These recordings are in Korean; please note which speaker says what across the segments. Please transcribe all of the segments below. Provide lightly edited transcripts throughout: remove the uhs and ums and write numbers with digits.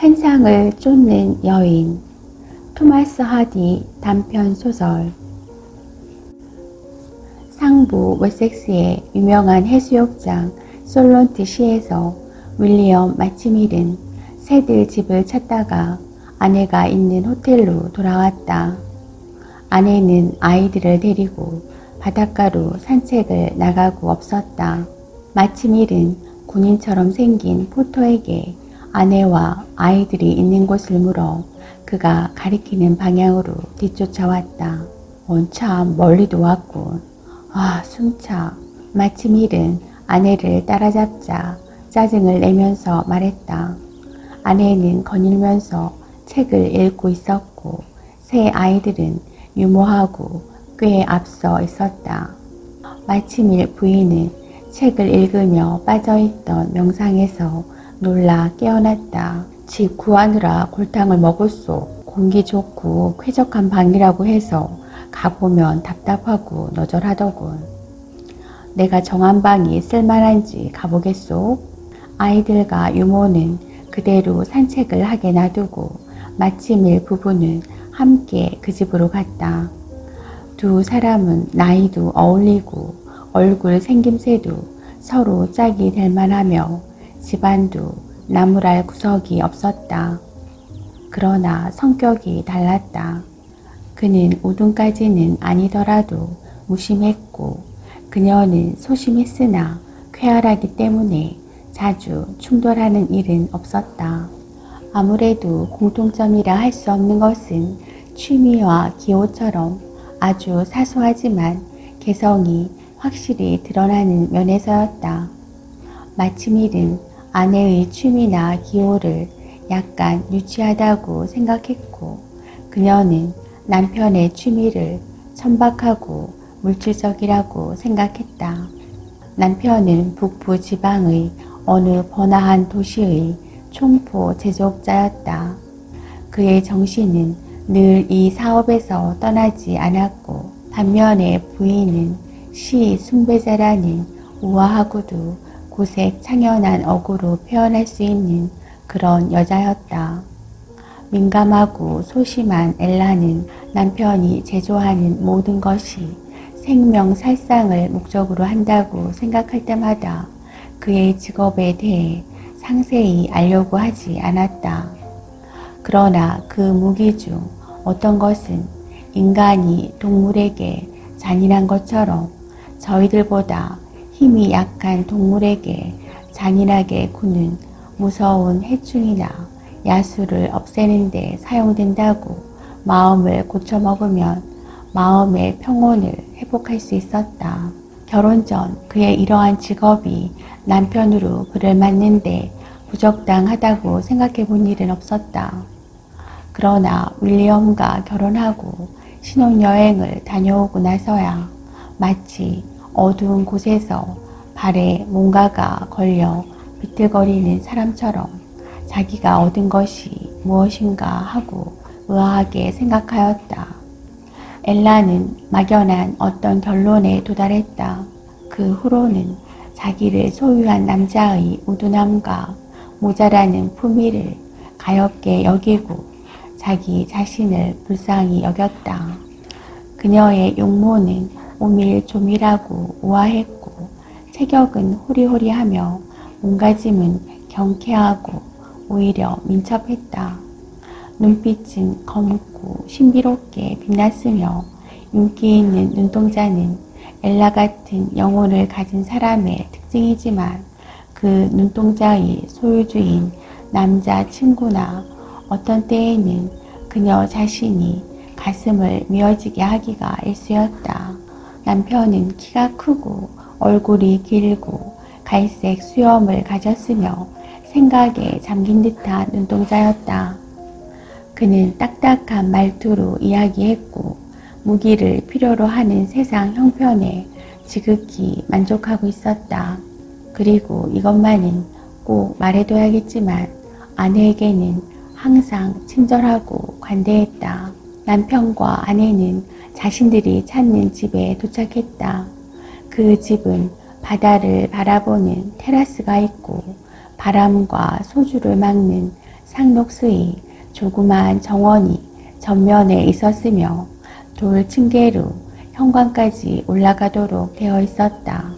Speaker 1: 환상을 쫓는 여인. 토마스 하디 단편 소설. 상부 웨섹스의 유명한 해수욕장 솔론트 시에서 윌리엄 마치밀은 새들 집을 찾다가 아내가 있는 호텔로 돌아왔다. 아내는 아이들을 데리고 바닷가로 산책을 나가고 없었다. 마치밀은 군인처럼 생긴 포터에게 아내와 아이들이 있는 곳을 물어 그가 가리키는 방향으로 뒤쫓아왔다. 참 멀리도 왔군. 숨차. 마치밀은 아내를 따라잡자 짜증을 내면서 말했다. 아내는 거닐면서 책을 읽고 있었고 세 아이들은 유모하고 꽤 앞서 있었다. 마치밀 부인은 책을 읽으며 빠져있던 명상에서 놀라 깨어났다. 집 구하느라 골탕을 먹었소. 공기 좋고 쾌적한 방이라고 해서 가보면 답답하고 너절하더군. 내가 정한 방이 쓸만한지 가보겠소. 아이들과 유모는 그대로 산책을 하게 놔두고 마치밀 부부는 함께 그 집으로 갔다. 두 사람은 나이도 어울리고 얼굴 생김새도 서로 짝이 될 만하며 집안도 나무랄 구석이 없었다. 그러나 성격이 달랐다. 그는 우둔까지는 아니더라도 무심했고 그녀는 소심했으나 쾌활하기 때문에 자주 충돌하는 일은 없었다. 아무래도 공통점이라 할 수 없는 것은 취미와 기호처럼 아주 사소하지만 개성이 확실히 드러나는 면에서였다. 마치밀은 아내의 취미나 기호를 약간 유치하다고 생각했고 그녀는 남편의 취미를 천박하고 물질적이라고 생각했다. 남편은 북부 지방의 어느 번화한 도시의 총포 제조업자였다. 그의 정신은 늘 이 사업에서 떠나지 않았고 반면에 부인은 시 숭배자라는 우아하고도 고색 창연한 어구로 표현할 수 있는 그런 여자였다. 민감하고 소심한 엘라는 남편이 제조하는 모든 것이 생명살상을 목적으로 한다고 생각할 때마다 그의 직업에 대해 상세히 알려고 하지 않았다. 그러나 그 무기 중 어떤 것은 인간이 동물에게 잔인한 것처럼 저희들보다 힘이 약한 동물에게 잔인하게 구는 무서운 해충이나 야수를 없애는 데 사용된다고 마음을 고쳐먹으면 마음의 평온을 회복할 수 있었다. 결혼 전 그의 이러한 직업이 남편으로 그를 맞는데 부적당하다고 생각해 본 일은 없었다. 그러나 윌리엄과 결혼하고 신혼여행을 다녀오고 나서야 마치 어두운 곳에서 발에 뭔가가 걸려 비틀거리는 사람처럼 자기가 얻은 것이 무엇인가 하고 의아하게 생각하였다. 엘라는 막연한 어떤 결론에 도달했다. 그 후로는 자기를 소유한 남자의 우둔함과 모자라는 품위를 가엾게 여기고 자기 자신을 불쌍히 여겼다. 그녀의 용모는 오밀조밀하고 우아했고 체격은 호리호리하며 몸가짐은 경쾌하고 오히려 민첩했다. 눈빛은 검고 신비롭게 빛났으며 윤기 있는 눈동자는 엘라 같은 영혼을 가진 사람의 특징이지만 그 눈동자의 소유주인 남자 친구나 어떤 때에는 그녀 자신이 가슴을 미어지게 하기가 일쑤였다. 남편은 키가 크고 얼굴이 길고 갈색 수염을 가졌으며 생각에 잠긴 듯한 눈동자였다. 그는 딱딱한 말투로 이야기했고 무기를 필요로 하는 세상 형편에 지극히 만족하고 있었다. 그리고 이것만은 꼭 말해둬야겠지만 아내에게는 항상 친절하고 관대했다. 남편과 아내는 자신들이 찾는 집에 도착했다. 그 집은 바다를 바라보는 테라스가 있고 바람과 소주를 막는 상록수의 조그만 정원이 전면에 있었으며 돌 층계로 현관까지 올라가도록 되어 있었다.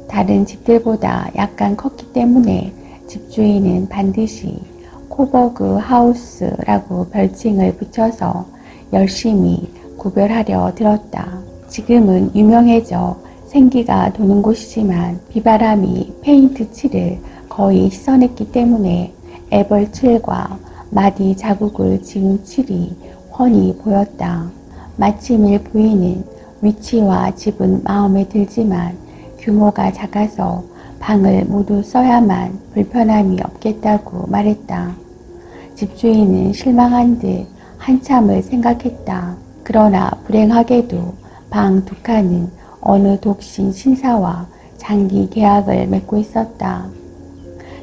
Speaker 1: 다른 집들보다 약간 컸기 때문에 집주인은 반드시 코버그 하우스라고 별칭을 붙여서 열심히 구별하려 들었다. 지금은 유명해져 생기가 도는 곳이지만 비바람이 페인트 칠을 거의 씻어냈기 때문에 애벌칠과 마디 자국을 지운 칠이 훤히 보였다. 마침일 부인은 위치와 집은 마음에 들지만 규모가 작아서 방을 모두 써야만 불편함이 없겠다고 말했다. 집주인은 실망한 듯 한참을 생각했다. 그러나 불행하게도 방 두 칸은 어느 독신 신사와 장기 계약을 맺고 있었다.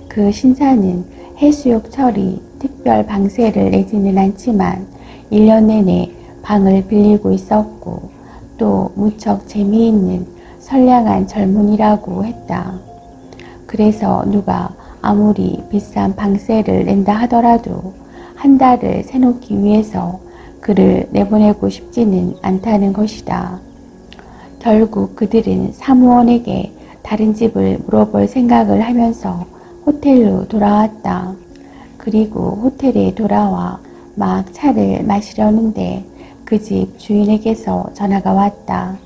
Speaker 1: 그 신사는 해수욕 처리 특별 방세를 내지는 않지만 1년 내내 방을 빌리고 있었고 또 무척 재미있는 선량한 젊은이라고 했다. 그래서 누가 아무리 비싼 방세를 낸다 하더라도 한 달을 새놓기 위해서 그를 내보내고 싶지는 않다는 것이다. 결국 그들은 사무원에게 다른 집을 물어볼 생각을 하면서 호텔로 돌아왔다. 그리고 호텔에 돌아와 막 차를 마시려는데 그 집 주인에게서 전화가 왔다.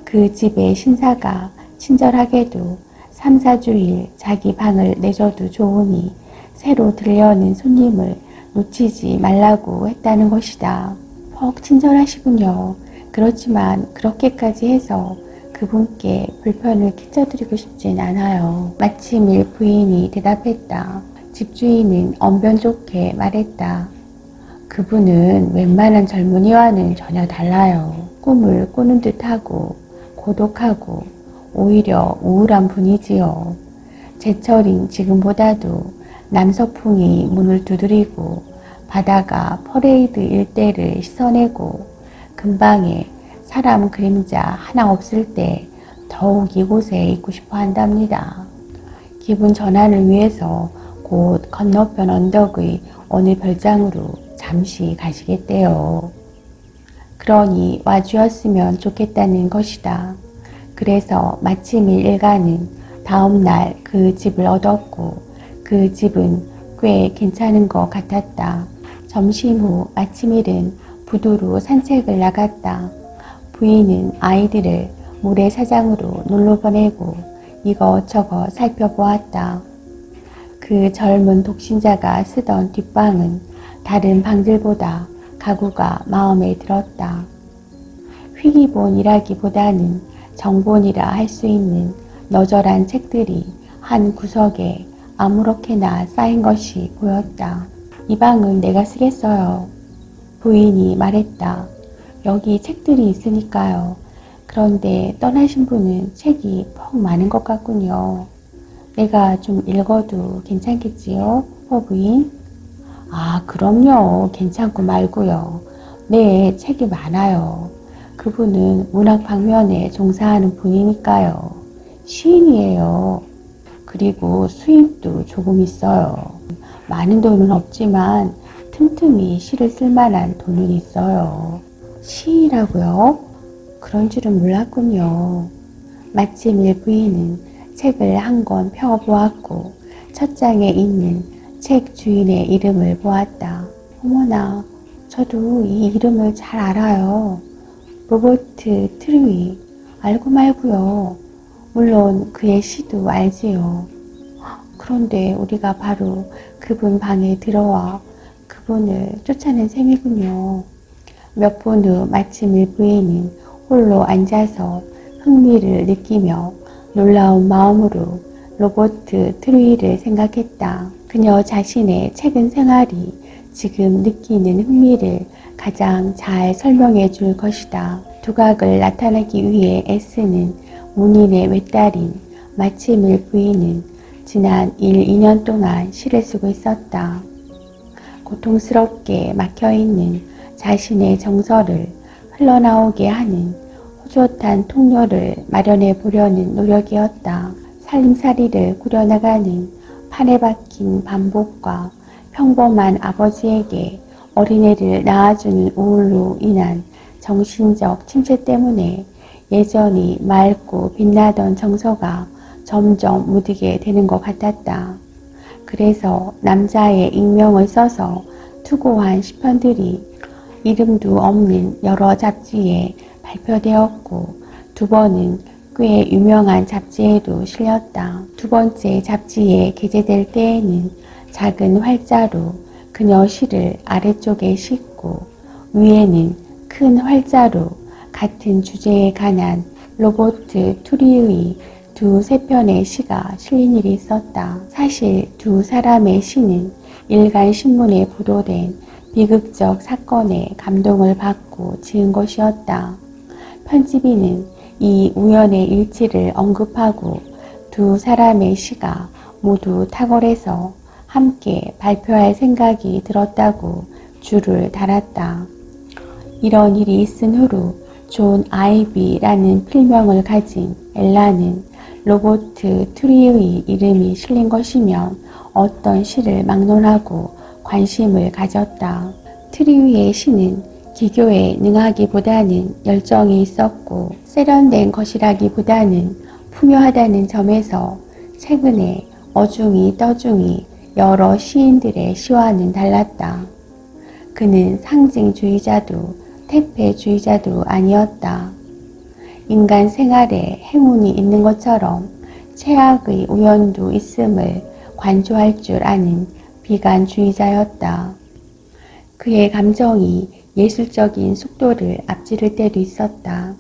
Speaker 1: 그 집의 신사가 친절하게도 3, 4주일 자기 방을 내줘도 좋으니 새로 들려오는 손님을 놓치지 말라고 했다는 것이다. 퍽 친절하시군요. 그렇지만 그렇게까지 해서 그분께 불편을 끼쳐드리고 싶진 않아요. 마침일 부인이 대답했다. 집주인은 언변 좋게 말했다. 그분은 웬만한 젊은이와는 전혀 달라요. 꿈을 꾸는 듯하고 고독하고 오히려 우울한 분이지요. 제철인 지금보다도 남서풍이 문을 두드리고 바다가 퍼레이드 일대를 씻어내고 근방에 사람 그림자 하나 없을 때 더욱 이곳에 있고 싶어 한답니다. 기분 전환을 위해서 곧 건너편 언덕의 어느 별장으로 잠시 가시겠대요. 그러니 와주었으면 좋겠다는 것이다. 그래서 마침일 일가는 다음날 그 집을 얻었고 그 집은 꽤 괜찮은 것 같았다. 점심 후 마침일은 부두로 산책을 나갔다. 부인은 아이들을 모래사장으로 놀러 보내고 이것저것 살펴보았다. 그 젊은 독신자가 쓰던 뒷방은 다른 방들보다 가구가 마음에 들었다. 희귀본이라기보다는 정본이라 할 수 있는 너절한 책들이 한 구석에 아무렇게나 쌓인 것이 보였다. 이 방은 내가 쓰겠어요. 부인이 말했다. 여기 책들이 있으니까요. 그런데 떠나신 분은 책이 퍽 많은 것 같군요. 내가 좀 읽어도 괜찮겠지요, 부인? 아, 그럼요. 괜찮고 말고요. 네, 책이 많아요. 그분은 문학 방면에 종사하는 분이니까요. 시인이에요. 그리고 수입도 조금 있어요. 많은 돈은 없지만 틈틈이 시를 쓸 만한 돈은 있어요. 시인이라고요? 그런 줄은 몰랐군요. 마침일 부인은 책을 한 권 펴보았고 첫 장에 있는 책 주인의 이름을 보았다. 어머나, 저도 이 이름을 잘 알아요. 로버트 트루이. 알고 말고요. 물론 그의 시도 알지요. 그런데 우리가 바로 그분 방에 들어와 그분을 쫓아낸 셈이군요. 몇 분 후 마침일 부인은 홀로 앉아서 흥미를 느끼며 놀라운 마음으로 로버트 트루이를 생각했다. 그녀 자신의 최근 생활이 지금 느끼는 흥미를 가장 잘 설명해 줄 것이다. 두각을 나타내기 위해 애쓰는 문인의 외딸인 마침일 부인은 지난 1, 2년 동안 시를 쓰고 있었다. 고통스럽게 막혀있는 자신의 정서를 흘러나오게 하는 호젓한 통로를 마련해 보려는 노력이었다. 살림살이를 꾸려나가는 판에 박힌 반복과 평범한 아버지에게 어린애를 낳아주는 우울로 인한 정신적 침체 때문에 예전이 맑고 빛나던 정서가 점점 무디게 되는 것 같았다. 그래서 남자의 익명을 써서 투고한 시편들이 이름도 없는 여러 잡지에 발표되었고, 두 번은 꽤 유명한 잡지에도 실렸다. 두 번째 잡지에 게재될 때에는 작은 활자로 그녀 시를 아래쪽에 싣고, 위에는 큰 활자로 같은 주제에 관한 로버트 투리의 두세 편의 시가 실린 일이 있었다. 사실 두 사람의 시는 일간 신문에 보도된 비극적 사건에 감동을 받고 지은 것이었다. 편집인은 이 우연의 일치를 언급하고 두 사람의 시가 모두 탁월해서 함께 발표할 생각이 들었다고 줄을 달았다. 이런 일이 있은 후로 존 아이비라는 필명을 가진 엘라는 로버트 투리의 이름이 실린 것이면 어떤 시를 막론하고 관심을 가졌다. 트리의 시는 기교에 능하기보다는 열정이 있었고 세련된 것이라기보다는 풍요하다는 점에서 최근에 어중이 떠중이 여러 시인들의 시와는 달랐다. 그는 상징주의자도 태폐주의자도 아니었다. 인간 생활에 행운이 있는 것처럼 최악의 우연도 있음을 관조할 줄 아는 비관주의자였다. 그의 감정이 예술적인 속도를 앞지를 때도 있었다.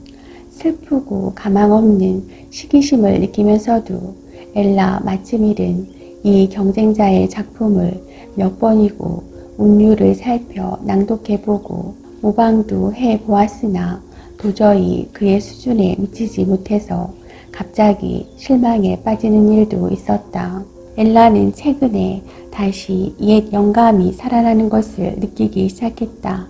Speaker 1: 슬프고 가망 없는 시기심을 느끼면서도 엘라 마츠밀은 이 경쟁자의 작품을 몇 번이고 운율을 살펴 낭독해보고 모방도 해보았으나 도저히 그의 수준에 미치지 못해서 갑자기 실망에 빠지는 일도 있었다. 엘라는 최근에 다시 옛 영감이 살아나는 것을 느끼기 시작했다.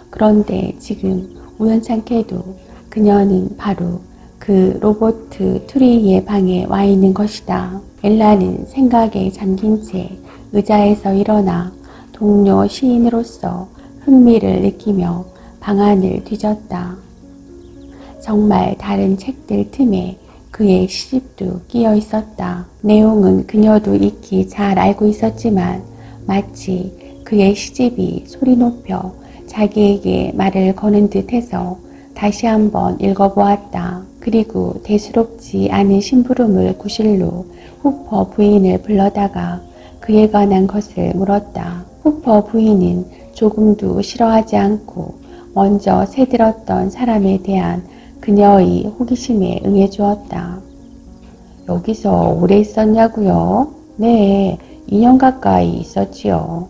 Speaker 1: 그런데 지금 우연찮게도 그녀는 바로 그 로버트 투리의 방에 와 있는 것이다. 엘라는 생각에 잠긴 채 의자에서 일어나 동료 시인으로서 흥미를 느끼며 방안을 뒤졌다. 정말 다른 책들 틈에 그의 시집도 끼어 있었다. 내용은 그녀도 익히 잘 알고 있었지만 마치 그의 시집이 소리 높여 자기에게 말을 거는 듯해서 다시 한번 읽어보았다. 그리고 대수롭지 않은 심부름을 구실로 후퍼 부인을 불러다가 그에 관한 것을 물었다. 후퍼 부인은 조금도 싫어하지 않고 먼저 새들었던 사람에 대한 그녀의 호기심에 응해주었다. 여기서 오래 있었냐고요? 네, 2년 가까이 있었지요.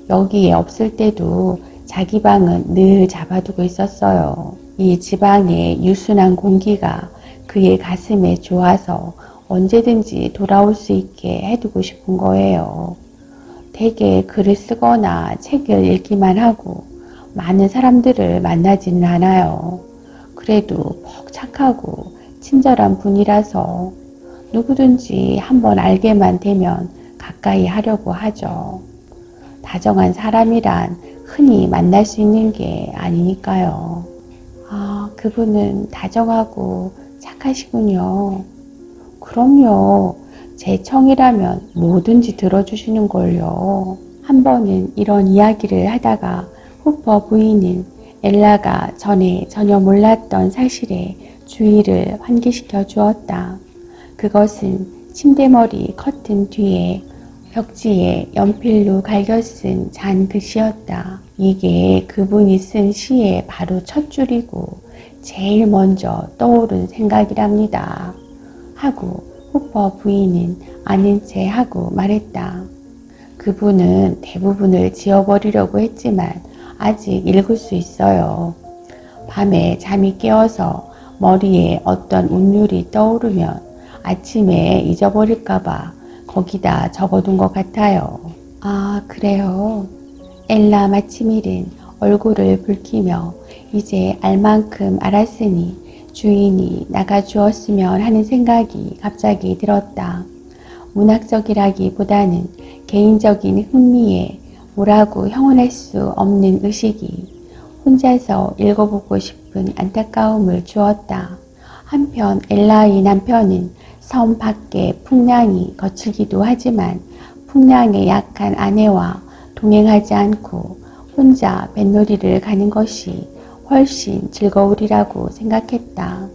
Speaker 1: 여기에 없을 때도 자기 방은 늘 잡아두고 있었어요. 이 지방의 유순한 공기가 그의 가슴에 좋아서 언제든지 돌아올 수 있게 해두고 싶은 거예요. 대개 글을 쓰거나 책을 읽기만 하고 많은 사람들을 만나지는 않아요. 그래도 퍽 착하고 친절한 분이라서 누구든지 한번 알게만 되면 가까이 하려고 하죠. 다정한 사람이란 흔히 만날 수 있는 게 아니니까요. 아, 그분은 다정하고 착하시군요. 그럼요. 제 청이라면 뭐든지 들어주시는걸요. 한 번은 이런 이야기를 하다가 후퍼 부인은 엘라가 전에 전혀 몰랐던 사실에 주의를 환기시켜 주었다. 그것은 침대머리 커튼 뒤에 벽지에 연필로 갈겨 쓴 잔 글씨였다. 이게 그분이 쓴 시의 바로 첫 줄이고 제일 먼저 떠오른 생각이랍니다. 하고 후퍼 부인은 아는 체 하고 말했다. 그분은 대부분을 지워버리려고 했지만 아직 읽을 수 있어요. 밤에 잠이 깨어서 머리에 어떤 운율이 떠오르면 아침에 잊어버릴까봐 거기다 적어둔 것 같아요. 아, 그래요? 엘라 마츠밀은 얼굴을 붉히며 이제 알 만큼 알았으니 주인이 나가주었으면 하는 생각이 갑자기 들었다. 문학적이라기보다는 개인적인 흥미에 뭐라고 형언할 수 없는 의식이 혼자서 읽어보고 싶은 안타까움을 주었다. 한편 엘라의 남편은 섬 밖의 풍랑이 거칠기도 하지만 풍랑에 약한 아내와 동행하지 않고 혼자 뱃놀이를 가는 것이 훨씬 즐거우리라고 생각했다.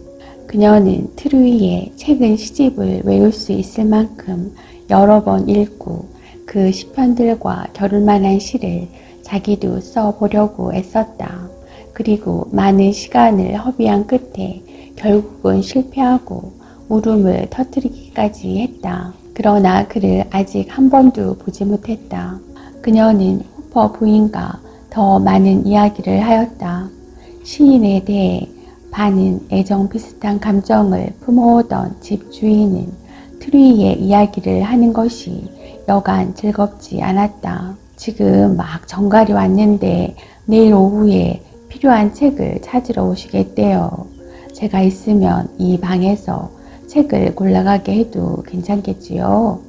Speaker 1: 그녀는 트루이의 최근 시집을 외울 수 있을 만큼 여러 번 읽고 그 시편들과 겨룰 만한 시를 자기도 써보려고 애썼다. 그리고 많은 시간을 허비한 끝에 결국은 실패하고 울음을 터뜨리기까지 했다. 그러나 그를 아직 한 번도 보지 못했다. 그녀는 후퍼 부인과 더 많은 이야기를 하였다. 시인에 대해 반은 애정 비슷한 감정을 품어오던 집 주인은 트루이의 이야기를 하는 것이 여간 즐겁지 않았다. 지금 막 정갈이 왔는데 내일 오후에 필요한 책을 찾으러 오시겠대요. 제가 있으면 이 방에서 책을 골라가게 해도 괜찮겠지요?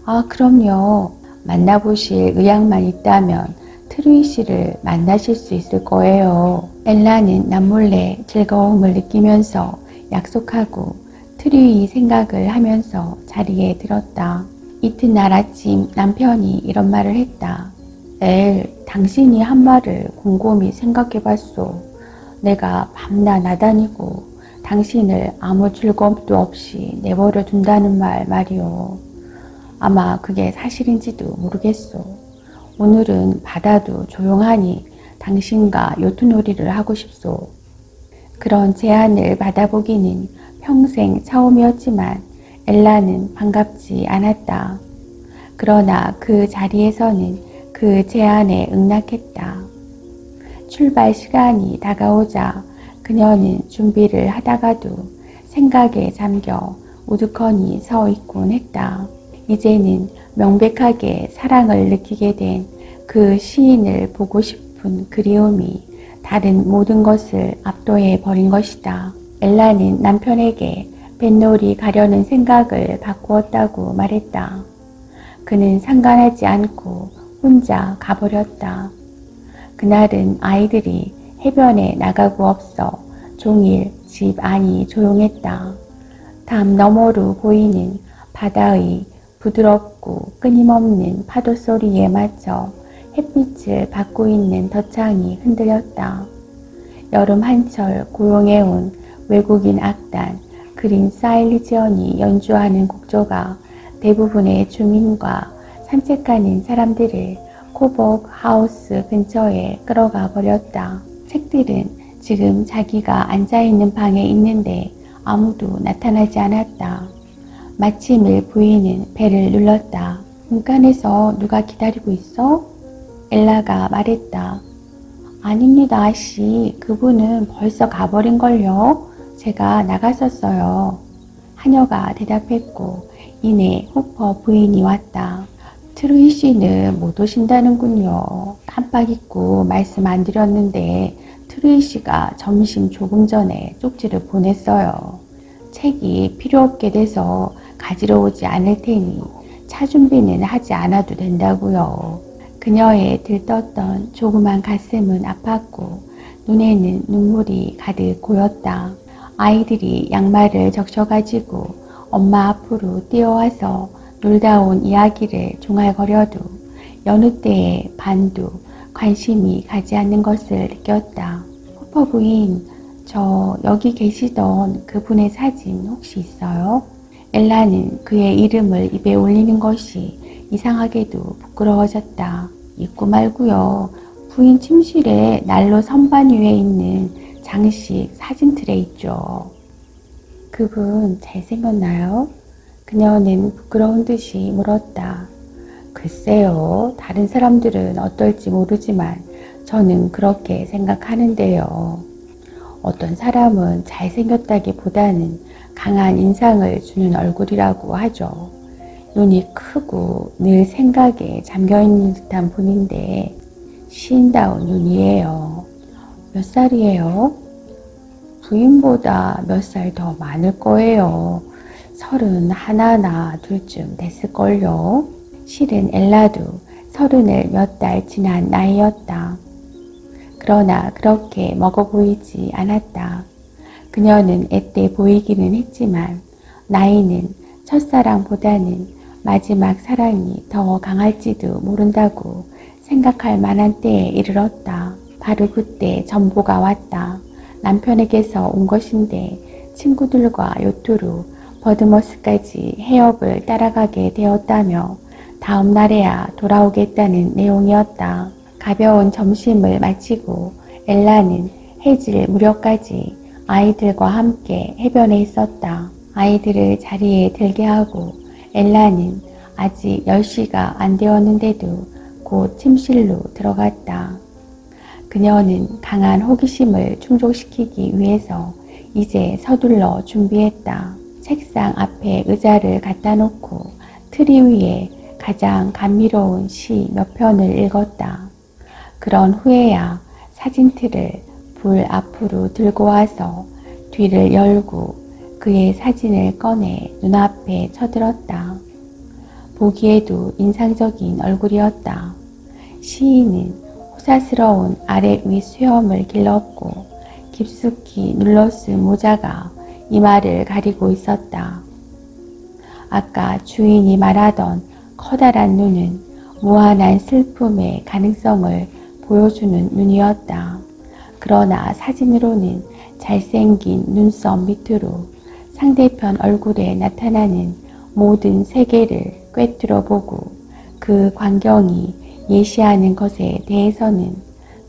Speaker 1: 아, 그럼요. 만나보실 의향만 있다면 트루이 씨를 만나실 수 있을 거예요. 엘라는 남몰래 즐거움을 느끼면서 약속하고 트루이 생각을 하면서 자리에 들었다. 이튿날 아침 남편이 이런 말을 했다. 당신이 한 말을 곰곰이 생각해봤소. 내가 밤낮 나다니고 당신을 아무 즐거움도 없이 내버려 둔다는 말이오. 아마 그게 사실인지도 모르겠소. 오늘은 바다도 조용하니 당신과 요트놀이를 하고 싶소. 그런 제안을 받아보기는 평생 처음이었지만 엘라는 반갑지 않았다. 그러나 그 자리에서는 그 제안에 응낙했다. 출발 시간이 다가오자 그녀는 준비를 하다가도 생각에 잠겨 우두커니 서 있곤 했다. 이제는 명백하게 사랑을 느끼게 된 그 시인을 보고 싶은 그리움이 다른 모든 것을 압도해 버린 것이다. 엘라는 남편에게 뱃놀이 가려는 생각을 바꾸었다고 말했다. 그는 상관하지 않고 혼자 가버렸다. 그날은 아이들이 해변에 나가고 없어 종일 집 안이 조용했다. 담 너머로 보이는 바다의 부드럽고 끊임없는 파도 소리에 맞춰 햇빛을 받고 있는 덧창이 흔들렸다. 여름 한철 고용해온 외국인 악단 그린 사일리지언이 연주하는 곡조가 대부분의 주민과 산책하는 사람들을 코복 하우스 근처에 끌어가 버렸다. 책들은 지금 자기가 앉아있는 방에 있는데 아무도 나타나지 않았다. 마침을 부인은 배를 눌렀다. 문간에서 누가 기다리고 있어? 엘라가 말했다. 아닙니다, 아씨. 그분은 벌써 가버린걸요. 제가 나갔었어요. 하녀가 대답했고 이내 후퍼 부인이 왔다. 트루이 씨는 못 오신다는군요. 깜빡 잊고 말씀 안 드렸는데 트루이 씨가 점심 조금 전에 쪽지를 보냈어요. 책이 필요 없게 돼서 가지러 오지 않을 테니 차 준비는 하지 않아도 된다고요. 그녀의 들떴던 조그만 가슴은 아팠고 눈에는 눈물이 가득 고였다. 아이들이 양말을 적셔가지고 엄마 앞으로 뛰어와서 놀다 온 이야기를 중얼거려도 여느 때에 반도 관심이 가지 않는 것을 느꼈다. 후퍼 부인, 저 여기 계시던 그분의 사진 혹시 있어요? 엘라는 그의 이름을 입에 올리는 것이 이상하게도 부끄러워졌다. 있고 말고요. 부인 침실에 난로 선반 위에 있는 장식 사진틀에 있죠. 그분 잘생겼나요? 그녀는 부끄러운 듯이 물었다. 글쎄요. 다른 사람들은 어떨지 모르지만 저는 그렇게 생각하는데요. 어떤 사람은 잘생겼다기보다는 강한 인상을 주는 얼굴이라고 하죠. 눈이 크고 늘 생각에 잠겨있는 듯한 분인데 시인다운 눈이에요. 몇 살이에요? 부인보다 몇 살 더 많을 거예요. 31나 2쯤 됐을걸요. 실은 엘라도 30을 몇 달 지난 나이였다. 그러나 그렇게 먹어 보이지 않았다. 그녀는 앳돼 보이기는 했지만 나이는 첫사랑보다는 마지막 사랑이 더 강할지도 모른다고 생각할 만한 때에 이르렀다. 바로 그때 전보가 왔다. 남편에게서 온 것인데 친구들과 요트로 버드머스까지 해협을 따라가게 되었다며 다음 날에야 돌아오겠다는 내용이었다. 가벼운 점심을 마치고 엘라는 해질 무렵까지 아이들과 함께 해변에 있었다. 아이들을 자리에 들게 하고 엘라는 아직 10시가 안 되었는데도 곧 침실로 들어갔다. 그녀는 강한 호기심을 충족시키기 위해서 이제 서둘러 준비했다. 책상 앞에 의자를 갖다 놓고 트리 위에 가장 감미로운 시 몇 편을 읽었다. 그런 후에야 사진틀을 불 앞으로 들고 와서 뒤를 열고 그의 사진을 꺼내 눈앞에 쳐들었다. 보기에도 인상적인 얼굴이었다. 시인은 호사스러운 아래 위 수염을 길렀고 깊숙이 눌러쓴 모자가 이마를 가리고 있었다. 아까 주인이 말하던 커다란 눈은 무한한 슬픔의 가능성을 보여주는 눈이었다. 그러나 사진으로는 잘생긴 눈썹 밑으로 상대편 얼굴에 나타나는 모든 세계를 꿰뚫어 보고 그 광경이 예시하는 것에 대해서는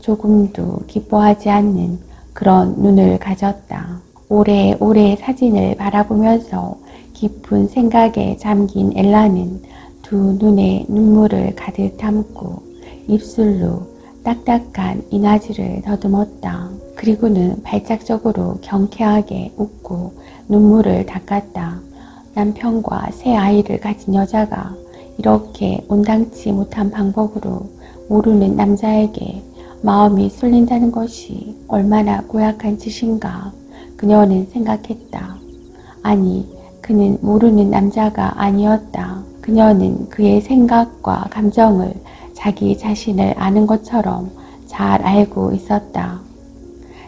Speaker 1: 조금도 기뻐하지 않는 그런 눈을 가졌다. 오래오래 사진을 바라보면서 깊은 생각에 잠긴 엘라는 두 눈에 눈물을 가득 담고 입술로 딱딱한 이나지를 더듬었다. 그리고는 발작적으로 경쾌하게 웃고 눈물을 닦았다. 남편과 새 아이를 가진 여자가 이렇게 온당치 못한 방법으로 모르는 남자에게 마음이 쏠린다는 것이 얼마나 고약한 짓인가 그녀는 생각했다. 아니, 그는 모르는 남자가 아니었다. 그녀는 그의 생각과 감정을 자기 자신을 아는 것처럼 잘 알고 있었다.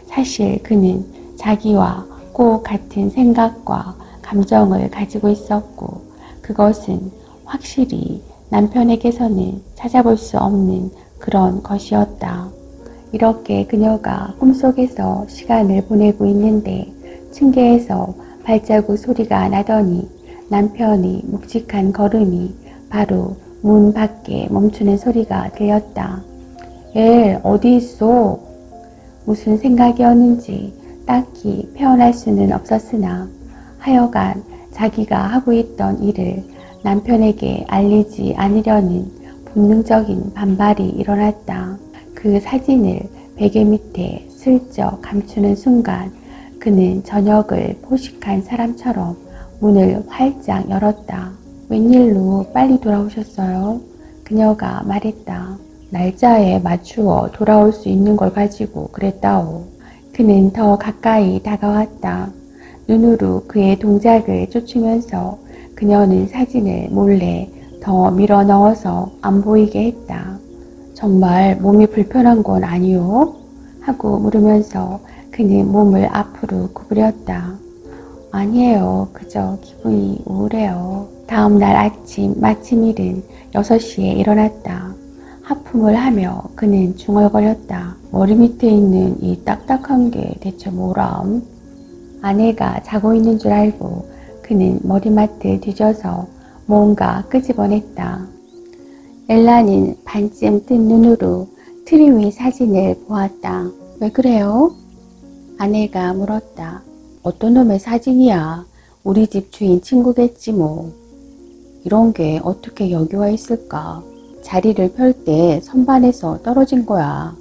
Speaker 1: 사실 그는 자기와 꼭 같은 생각과 감정을 가지고 있었고 그것은 확실히 남편에게서는 찾아볼 수 없는 그런 것이었다. 이렇게 그녀가 꿈속에서 시간을 보내고 있는데 층계에서 발자국 소리가 나더니 남편이 묵직한 걸음이 바로 문 밖에 멈추는 소리가 들렸다. 엘, 어디 있어? 무슨 생각이었는지 딱히 표현할 수는 없었으나 하여간 자기가 하고 있던 일을 남편에게 알리지 않으려는 본능적인 반발이 일어났다. 그 사진을 베개 밑에 슬쩍 감추는 순간 그는 저녁을 포식한 사람처럼 문을 활짝 열었다. 웬일로 빨리 돌아오셨어요? 그녀가 말했다. 날짜에 맞추어 돌아올 수 있는 걸 가지고 그랬다오. 그는 더 가까이 다가왔다. 눈으로 그의 동작을 쫓으면서 그녀는 사진을 몰래 더 밀어 넣어서 안 보이게 했다. 정말 몸이 불편한 건 아니오? 하고 물으면서 그는 몸을 앞으로 구부렸다. 아니에요. 그저 기분이 우울해요. 다음 날 아침 마침 일은 6시에 일어났다. 하품을 하며 그는 중얼거렸다. 머리 밑에 있는 이 딱딱한 게 대체 뭐람? 아내가 자고 있는 줄 알고 그는 머리맡을 뒤져서 뭔가 끄집어냈다. 엘라는 반쯤 뜬 눈으로 트리 위 사진을 보았다. 왜 그래요? 아내가 물었다. 어떤 놈의 사진이야? 우리 집 주인 친구겠지 뭐. 이런 게 어떻게 여기 와 있을까? 자리를 펼 때 선반에서 떨어진 거야.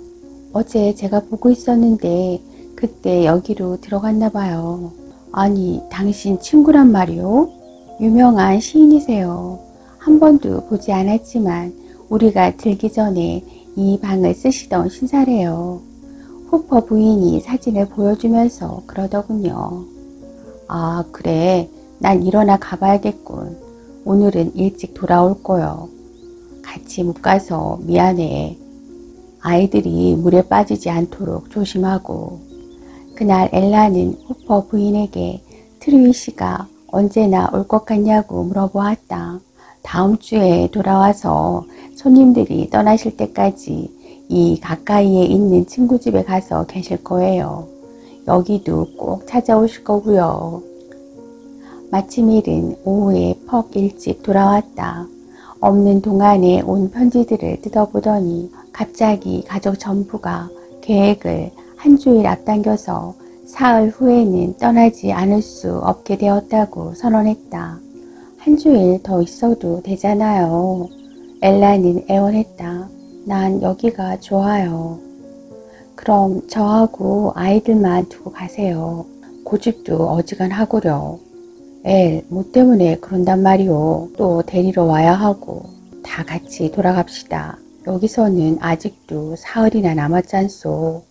Speaker 1: 어제 제가 보고 있었는데 그때 여기로 들어갔나 봐요. 아니, 당신 친구란 말이요? 유명한 시인이세요. 한 번도 보지 않았지만 우리가 들기 전에 이 방을 쓰시던 신사래요. 후퍼 부인이 사진을 보여주면서 그러더군요. 아, 그래. 난 일어나 가봐야겠군. 오늘은 일찍 돌아올 거요. 같이 못 가서 미안해. 아이들이 물에 빠지지 않도록 조심하고. 그날 엘라는 후퍼 부인에게 트루이 씨가 언제나 올 것 같냐고 물어보았다. 다음 주에 돌아와서 손님들이 떠나실 때까지 이 가까이에 있는 친구 집에 가서 계실 거예요. 여기도 꼭 찾아오실 거고요. 마침 일은 오후에 퍽 일찍 돌아왔다. 없는 동안에 온 편지들을 뜯어보더니 갑자기 가족 전부가 계획을 한 주일 앞당겨서 사흘 후에는 떠나지 않을 수 없게 되었다고 선언했다. 한 주일 더 있어도 되잖아요. 엘라는 애원했다. 난 여기가 좋아요. 그럼 저하고 아이들만 두고 가세요. 고집도 어지간하구려. 뭐 때문에 그런단 말이오. 또 데리러 와야 하고. 다 같이 돌아갑시다. 여기서는 아직도 사흘이나 남았잖소.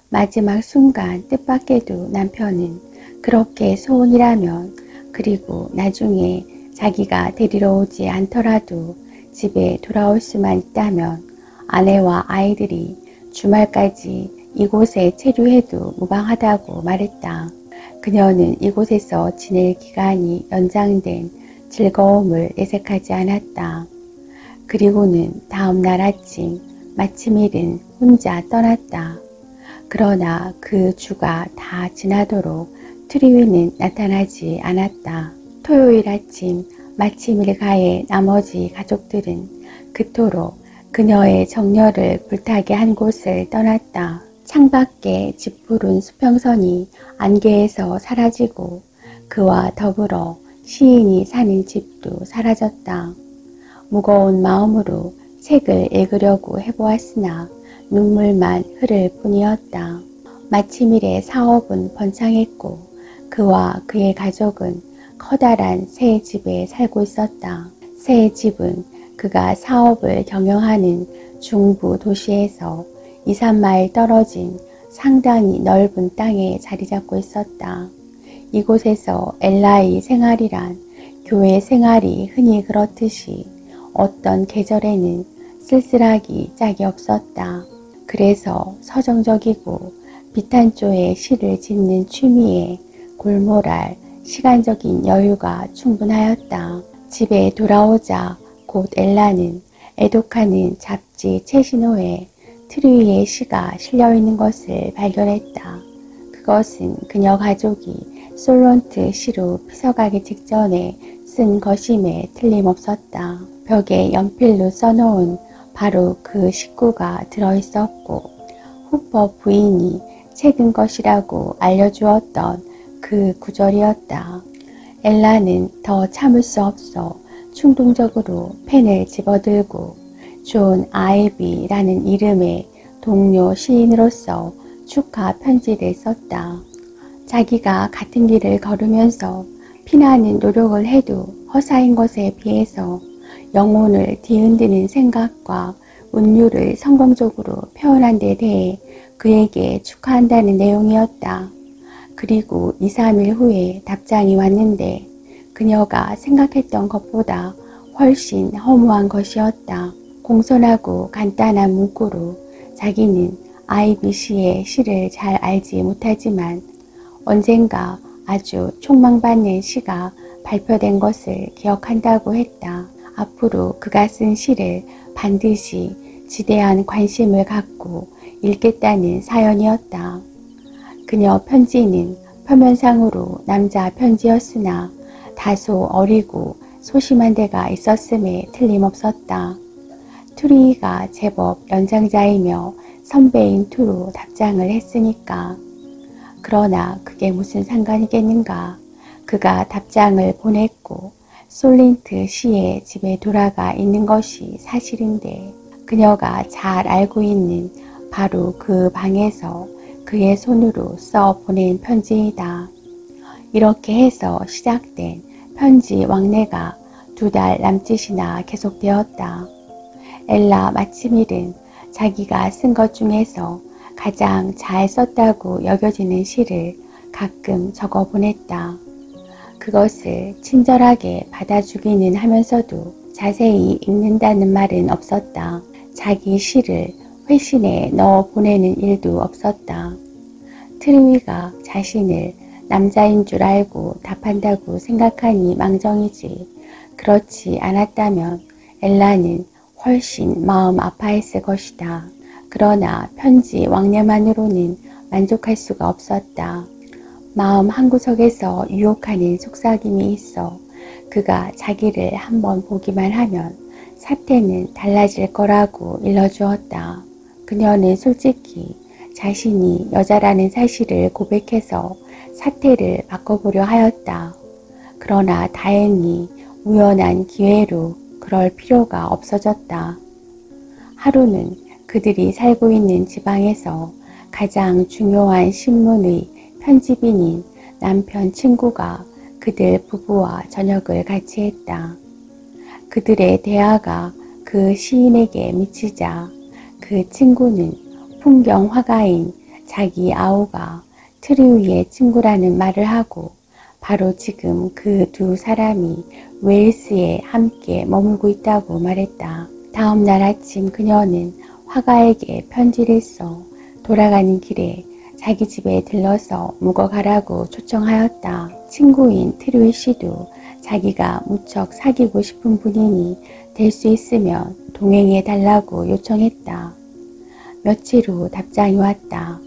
Speaker 1: 마지막 순간 뜻밖에도 남편은 그렇게 소원이라면, 그리고 나중에 자기가 데리러 오지 않더라도 집에 돌아올 수만 있다면 아내와 아이들이 주말까지 이곳에 체류해도 무방하다고 말했다. 그녀는 이곳에서 지낼 기간이 연장된 즐거움을 내색하지 않았다. 그리고는 다음 날 아침 마침일은 혼자 떠났다. 그러나 그 주가 다 지나도록 트루이는 나타나지 않았다. 토요일 아침 마침일가의 나머지 가족들은 그토록 그녀의 정열을 불타게 한 곳을 떠났다. 창밖에 짙푸른 수평선이 안개에서 사라지고 그와 더불어 시인이 사는 집도 사라졌다. 무거운 마음으로 책을 읽으려고 해보았으나 눈물만 흐를 뿐이었다. 마침일의 사업은 번창했고 그와 그의 가족은 커다란 새 집에 살고 있었다. 새 집은 그가 사업을 경영하는 중부 도시에서 2, 3마일 떨어진 상당히 넓은 땅에 자리 잡고 있었다. 이곳에서 엘라의 생활이란 교회 생활이 흔히 그렇듯이 어떤 계절에는 쓸쓸하기 짝이 없었다. 그래서 서정적이고 비탄조의 시를 짓는 취미에 골몰할 시간적인 여유가 충분하였다. 집에 돌아오자 곧 엘라는 애독하는 잡지 최신호에 트루이의 시가 실려있는 것을 발견했다. 그것은 그녀 가족이 솔론트 시로 피서가기 직전에 쓴 것임에 틀림없었다. 벽에 연필로 써놓은 바로 그 식구가 들어있었고 후퍼 부인이 책은 것이라고 알려주었던 그 구절이었다. 엘라는 더 참을 수 없어 충동적으로 펜을 집어들고 존 아이비라는 이름의 동료 시인으로서 축하 편지를 썼다. 자기가 같은 길을 걸으면서 피나는 노력을 해도 허사인 것에 비해서 영혼을 뒤흔드는 생각과 운율을 성공적으로 표현한 데 대해 그에게 축하한다는 내용이었다. 그리고 2, 3일 후에 답장이 왔는데 그녀가 생각했던 것보다 훨씬 허무한 것이었다. 공손하고 간단한 문구로 자기는 아이비 씨의 시를 잘 알지 못하지만 언젠가 아주 촉망받는 시가 발표된 것을 기억한다고 했다. 앞으로 그가 쓴 시를 반드시 지대한 관심을 갖고 읽겠다는 사연이었다. 그녀 편지는 표면상으로 남자 편지였으나 다소 어리고 소심한 데가 있었음에 틀림없었다. 트루이가 제법 연장자이며 선배인 투로 답장을 했으니까. 그러나 그게 무슨 상관이겠는가. 그가 답장을 보냈고 솔린트 시의 집에 돌아가 있는 것이 사실인데 그녀가 잘 알고 있는 바로 그 방에서 그의 손으로 써 보낸 편지이다. 이렇게 해서 시작된 편지 왕래가 2달 남짓이나 계속되었다. 엘라 마침일은 자기가 쓴 것 중에서 가장 잘 썼다고 여겨지는 시를 가끔 적어 보냈다. 그것을 친절하게 받아주기는 하면서도 자세히 읽는다는 말은 없었다. 자기 시를 회신에 넣어 보내는 일도 없었다. 트루이가 자신을 남자인 줄 알고 답한다고 생각하니 망정이지. 그렇지 않았다면 엘라는 훨씬 마음 아파했을 것이다. 그러나 편지 왕래만으로는 만족할 수가 없었다. 마음 한구석에서 유혹하는 속삭임이 있어 그가 자기를 한번 보기만 하면 사태는 달라질 거라고 일러주었다. 그녀는 솔직히 자신이 여자라는 사실을 고백해서 사태를 바꿔보려 하였다. 그러나 다행히 우연한 기회로 그럴 필요가 없어졌다. 하루는 그들이 살고 있는 지방에서 가장 중요한 신문의 편집인인 남편 친구가 그들 부부와 저녁을 같이 했다. 그들의 대화가 그 시인에게 미치자 그 친구는 풍경 화가인 자기 아우가 트루이의 친구라는 말을 하고 바로 지금 그 두 사람이 웨일스에 함께 머물고 있다고 말했다. 다음 날 아침 그녀는 화가에게 편지를 써 돌아가는 길에 자기 집에 들러서 묵어가라고 초청하였다. 친구인 트루이 씨도 자기가 무척 사귀고 싶은 분이니 될 수 있으면 동행해 달라고 요청했다. 며칠 후 답장이 왔다.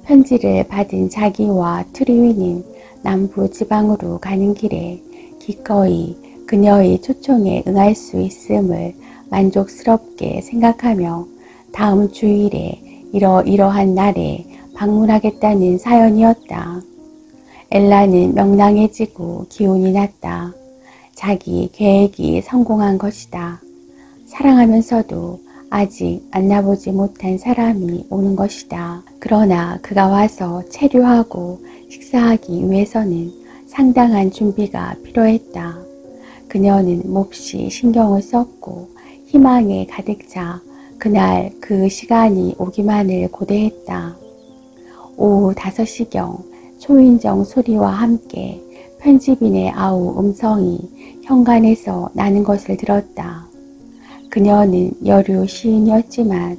Speaker 1: 편지를 받은 자기와 트루이는 남부 지방으로 가는 길에 기꺼이 그녀의 초청에 응할 수 있음을 만족스럽게 생각하며 다음 주일에 이러이러한 날에 방문하겠다는 사연이었다. 엘라는 명랑해지고 기운이 났다. 자기 계획이 성공한 것이다. 사랑하면서도 아직 만나보지 못한 사람이 오는 것이다. 그러나 그가 와서 체류하고 식사하기 위해서는 상당한 준비가 필요했다. 그녀는 몹시 신경을 썼고 희망에 가득 차 그날 그 시간이 오기만을 고대했다. 오후 5시경 초인종 소리와 함께 편집인의 아우 음성이 현관에서 나는 것을 들었다. 그녀는 여류 시인이었지만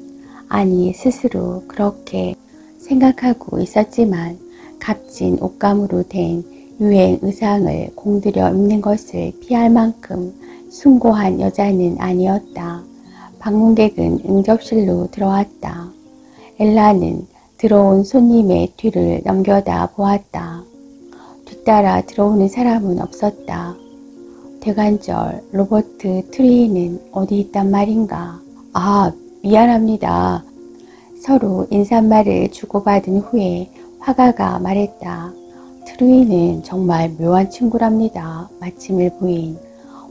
Speaker 1: 아니 스스로 그렇게 생각하고 있었지만 값진 옷감으로 된 유행 의상을 공들여 입는 것을 피할 만큼 숭고한 여자는 아니었다. 방문객은 응접실로 들어왔다. 엘라는 들어온 손님의 뒤를 넘겨다 보았다. 뒤따라 들어오는 사람은 없었다. 대관절 로버트 트루이는 어디 있단 말인가? 아, 미안합니다. 서로 인사말을 주고받은 후에 화가가 말했다. 트루이는 정말 묘한 친구랍니다. 마침을 부인.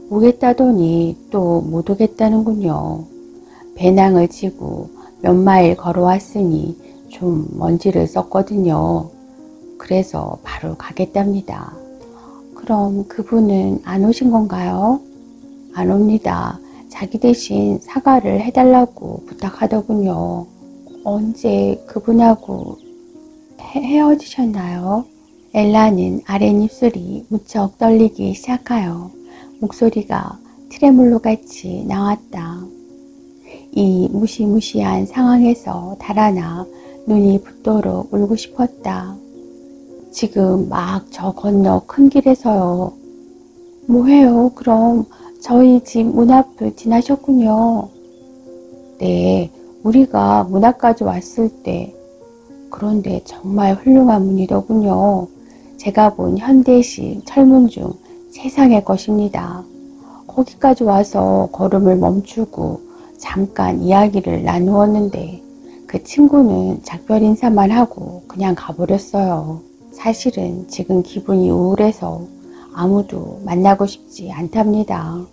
Speaker 1: 오겠다더니 또 못 오겠다는군요. 배낭을 지고 몇 마일 걸어왔으니 좀 먼지를 썼거든요. 그래서 바로 가겠답니다. 그럼 그분은 안 오신 건가요? 안 옵니다. 자기 대신 사과를 해달라고 부탁하더군요. 언제 그분하고 헤어지셨나요? 엘라는 아랫입술이 무척 떨리기 시작하여 목소리가 트레몰로 같이 나왔다. 이 무시무시한 상황에서 달아나 눈이 붓도록 울고 싶었다. 지금 막 저 건너 큰 길에서요. 뭐해요? 그럼 저희 집 문 앞을 지나셨군요. 네, 우리가 문 앞까지 왔을 때. 그런데 정말 훌륭한 문이더군요. 제가 본 현대식 철문 중 세상의 것입니다. 거기까지 와서 걸음을 멈추고 잠깐 이야기를 나누었는데 그 친구는 작별 인사만 하고 그냥 가버렸어요. 사실은 지금 기분이 우울해서 아무도 만나고 싶지 않답니다.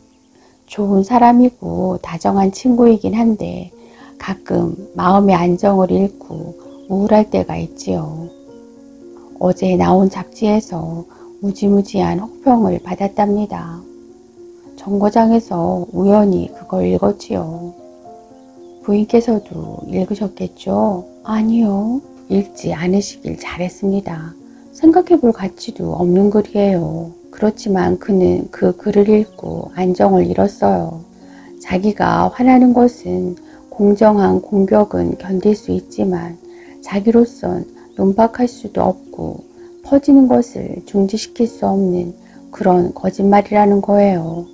Speaker 1: 좋은 사람이고 다정한 친구이긴 한데 가끔 마음의 안정을 잃고 우울할 때가 있지요. 어제 나온 잡지에서 무지무지한 혹평을 받았답니다. 정거장에서 우연히 그걸 읽었지요. 부인께서도 읽으셨겠죠? 아니요. 읽지 않으시길 잘했습니다. 생각해볼 가치도 없는 글이에요. 그렇지만 그는 그 글을 읽고 안정을 잃었어요. 자기가 화나는 것은 공정한 공격은 견딜 수 있지만 자기로선 논박할 수도 없고 퍼지는 것을 중지시킬 수 없는 그런 거짓말이라는 거예요.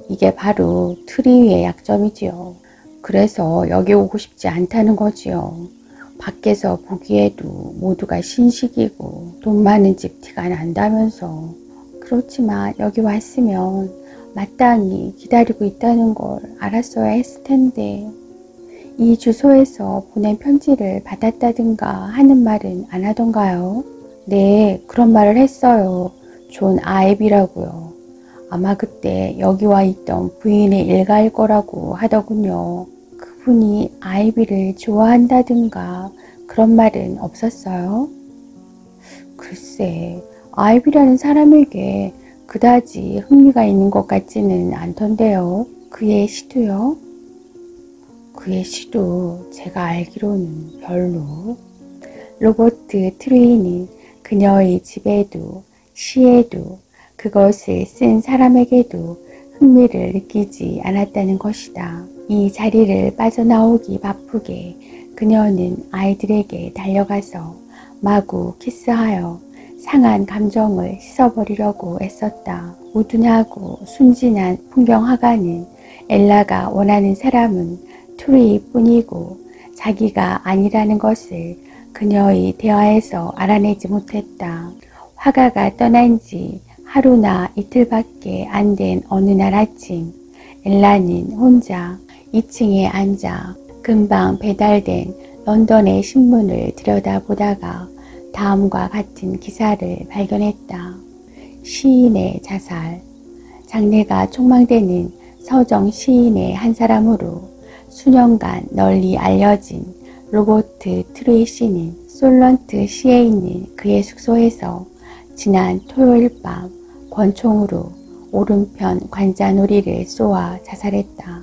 Speaker 1: 이게 바로 트리위의 약점이지요. 그래서 여기 오고 싶지 않다는 거지요. 밖에서 보기에도 모두가 신식이고 돈 많은 집 티가 난다면서. 그렇지만 여기 왔으면 마땅히 기다리고 있다는 걸 알았어야 했을 텐데. 이 주소에서 보낸 편지를 받았다든가 하는 말은 안 하던가요? 네, 그런 말을 했어요. 존 아이비라고요. 아마 그때 여기 와 있던 부인의 일가일 거라고 하더군요. 그분이 아이비를 좋아한다든가 그런 말은 없었어요? 글쎄, 아이비라는 사람에게 그다지 흥미가 있는 것 같지는 않던데요. 그의 시도요? 그의 시도 제가 알기로는 별로. 로버트 트루이는 그녀의 집에도 시에도 그것을 쓴 사람에게도 흥미를 느끼지 않았다는 것이다. 이 자리를 빠져나오기 바쁘게 그녀는 아이들에게 달려가서 마구 키스하여 상한 감정을 씻어버리려고 애썼다. 우둔하고 순진한 풍경화가는 엘라가 원하는 사람은 트루이뿐이고 자기가 아니라는 것을 그녀의 대화에서 알아내지 못했다. 화가가 떠난 지 하루나 이틀밖에 안 된 어느 날 아침, 엘라는 혼자 2층에 앉아 금방 배달된 런던의 신문을 들여다보다가 다음과 같은 기사를 발견했다. 시인의 자살. 장래가 촉망되는 서정 시인의 한 사람으로 수년간 널리 알려진 로버트 트루이 씨는 솔런트 시에 있는 그의 숙소에서 지난 토요일 밤 권총으로 오른편 관자놀이를 쏘아 자살했다.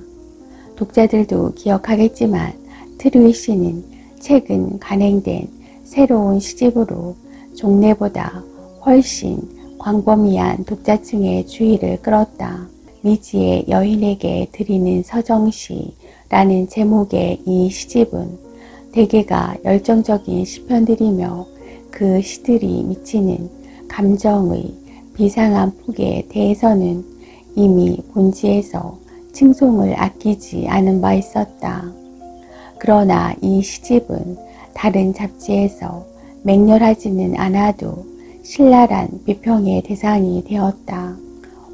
Speaker 1: 독자들도 기억하겠지만 트루이 씨는 최근 간행된 새로운 시집으로 종래보다 훨씬 광범위한 독자층의 주의를 끌었다. 미지의 여인에게 드리는 서정시라는 제목의 이 시집은 대개가 열정적인 시편들이며 그 시들이 미치는 감정의 비상한 폭에 대해서는 이미 본지에서 칭송을 아끼지 않은 바 있었다. 그러나 이 시집은 다른 잡지에서 맹렬하지는 않아도 신랄한 비평의 대상이 되었다.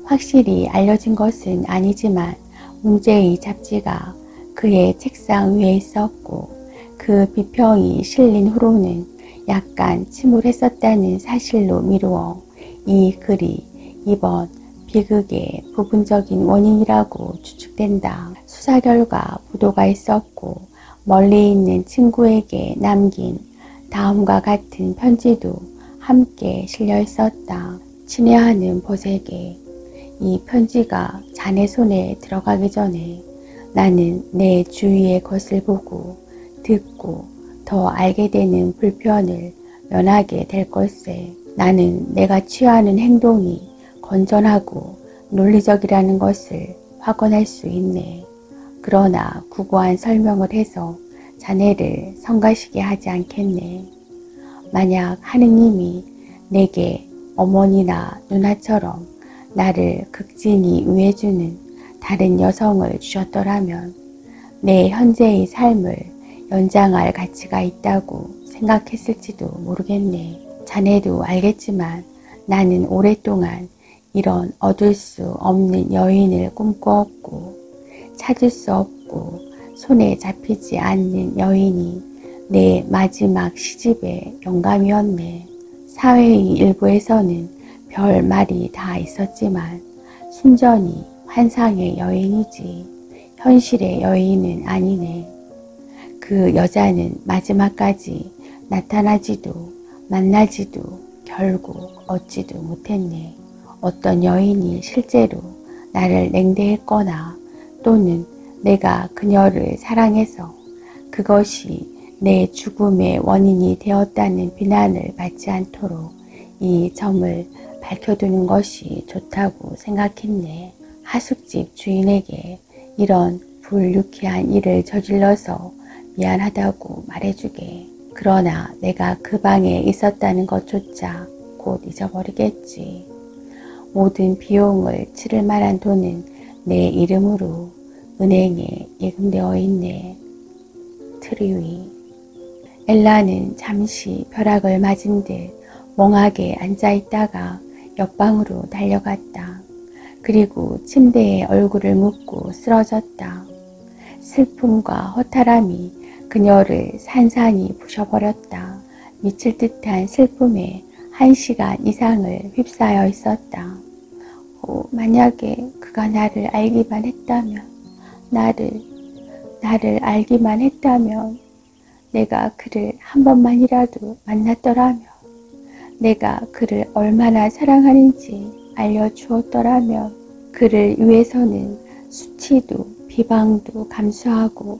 Speaker 1: 확실히 알려진 것은 아니지만 문제의 잡지가 그의 책상 위에 있었고 그 비평이 실린 후로는 약간 침울했었다는 사실로 미루어 이 글이 이번 비극의 부분적인 원인이라고 추측된다. 수사 결과 보도가 있었고 멀리 있는 친구에게 남긴 다음과 같은 편지도 함께 실려 있었다. 친애하는 보세게, 이 편지가 자네 손에 들어가기 전에 나는 내 주위의 것을 보고 듣고 더 알게 되는 불편을 면하게 될 걸세. 나는 내가 취하는 행동이 건전하고 논리적이라는 것을 확언할 수 있네. 그러나 구구한 설명을 해서 자네를 성가시게 하지 않겠네. 만약 하느님이 내게 어머니나 누나처럼 나를 극진히 위해주는 다른 여성을 주셨더라면 내 현재의 삶을 연장할 가치가 있다고 생각했을지도 모르겠네. 자네도 알겠지만 나는 오랫동안 이런 얻을 수 없는 여인을 꿈꾸었고 찾을 수 없고 손에 잡히지 않는 여인이 내 마지막 시집의 영감이었네. 사회의 일부에서는 별 말이 다 있었지만 순전히 환상의 여인이지 현실의 여인은 아니네. 그 여자는 마지막까지 나타나지도 만나지도 결국 얻지도 못했네. 어떤 여인이 실제로 나를 냉대했거나 또는 내가 그녀를 사랑해서 그것이 내 죽음의 원인이 되었다는 비난을 받지 않도록 이 점을 밝혀두는 것이 좋다고 생각했네. 하숙집 주인에게 이런 불유쾌한 일을 저질러서 미안하다고 말해주게. 그러나 내가 그 방에 있었다는 것조차 곧 잊어버리겠지. 모든 비용을 치를 만한 돈은 내 이름으로 은행에 예금되어 있네. 트리위. 엘라는 잠시 벼락을 맞은 듯 멍하게 앉아있다가 옆방으로 달려갔다. 그리고 침대에 얼굴을 묻고 쓰러졌다. 슬픔과 허탈함이 그녀를 산산이 부셔버렸다. 미칠 듯한 슬픔에 1시간 이상을 휩싸여 있었다. 만약에 그가 나를 알기만 했다면, 나를 알기만 했다면, 내가 그를 한 번만이라도 만났더라면, 내가 그를 얼마나 사랑하는지 알려주었더라면, 그를 위해서는 수치도 비방도 감수하고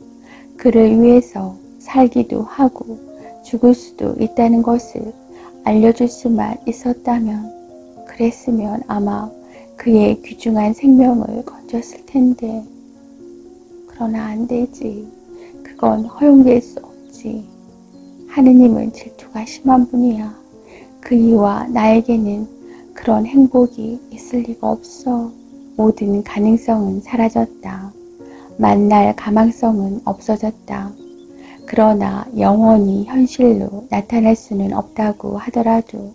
Speaker 1: 그를 위해서 살기도 하고 죽을 수도 있다는 것을 알려줄 수만 있었다면, 그랬으면 아마 그의 귀중한 생명을 건졌을 텐데. 그러나 안 되지. 그건 허용될 수 없지. 하느님은 질투가 심한 분이야. 그이와 나에게는 그런 행복이 있을 리가 없어. 모든 가능성은 사라졌다. 만날 가망성은 없어졌다. 그러나 영원히 현실로 나타날 수는 없다고 하더라도